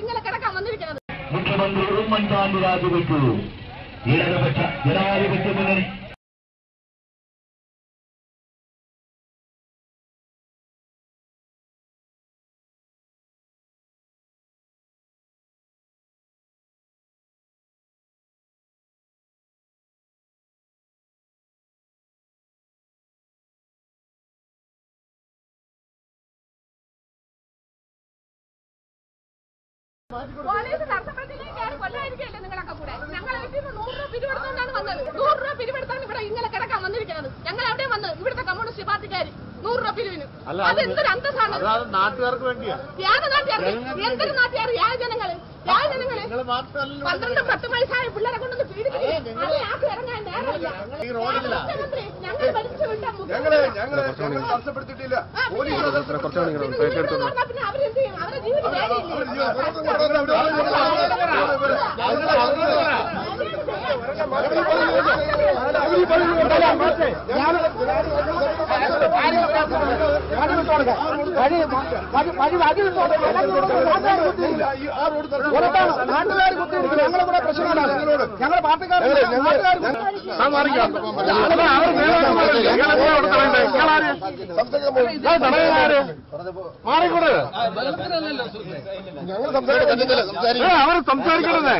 ഇങ്ങനെ കിടക്കാൻ വന്നിരിക്കുന്നത്. മുഖ്യമന്ത്രി ഉമ്മൻചാണ്ടി രാജിവെച്ചു. ഇടതുപക്ഷ ജനാധിപത്യ മുന്നണി പോലീസ് തടസ്സപ്പെടുത്തിയിലേക്ക് കൊല്ലായിരിക്കല്ലേ നിങ്ങളൊക്കെ കൂടെ. ഞങ്ങൾ വീട്ടിൽ നിന്ന് 100 രൂപ പിരിവെടുത്തോണ്ടാണ് വന്നത്. 100 രൂപ പിരിവെടുത്താണ് ഇവിടെ ഇങ്ങനെ കിടക്കാൻ വന്നിരിക്കുന്നത്. ഞങ്ങൾ അവിടെ വന്ന് ഇവിടുത്തെ കമ്മ്യൂണിസ്റ്റ് പാർട്ടിക്കാർ 100 രൂപ പിരിവിന്. അതെന്തൊരു അന്തസ്സാണ്. നാട്ടുകാർക്ക് വേണ്ടിയാ. യാതൊരു നാട്ടുകാർക്ക് എന്തൊരു നാട്ടുകാർ യാജനങ്ങള് 12-10 വയസ്സായ പിള്ളേരെ കൊണ്ടൊന്ന് പീഡിപ്പിക്കും. ഇറങ്ങാൻ നേരമില്ല. ഞങ്ങൾ ഭരിച്ചു വിട്ട തടസ്സപ്പെടുത്തിയിട്ടില്ല. പിന്നെ അവരെന്ത് ചെയ്യും? അവരുടെ ജീവിതം നാട്ടുകാർ കുത്തിയിരിക്കും. ഞങ്ങളിവിടെ പ്രശ്നമാണ്. ഞങ്ങളുടെ പാർട്ടിക്കാർ മാറിക്കൂടെ ഞങ്ങൾ അവർ സംസാരിക്കണേ.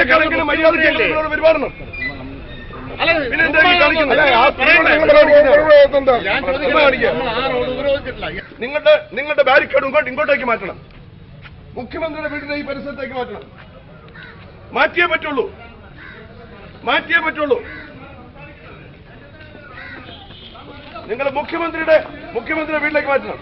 ഞങ്ങളെങ്കിലും മര്യാദയ്ക്ക് പെരുമാറണം. നിങ്ങളുടെ ബാരിക്കേഡ് ഇങ്ങോട്ടേക്ക് മാറ്റണം. മുഖ്യമന്ത്രിയുടെ വീടിന്റെ ഈ പരിസരത്തേക്ക് മാറ്റണം. മാറ്റിയേ പറ്റുള്ളൂ. നിങ്ങൾ മുഖ്യമന്ത്രിയുടെ വീട്ടിലേക്ക് മാറ്റണം.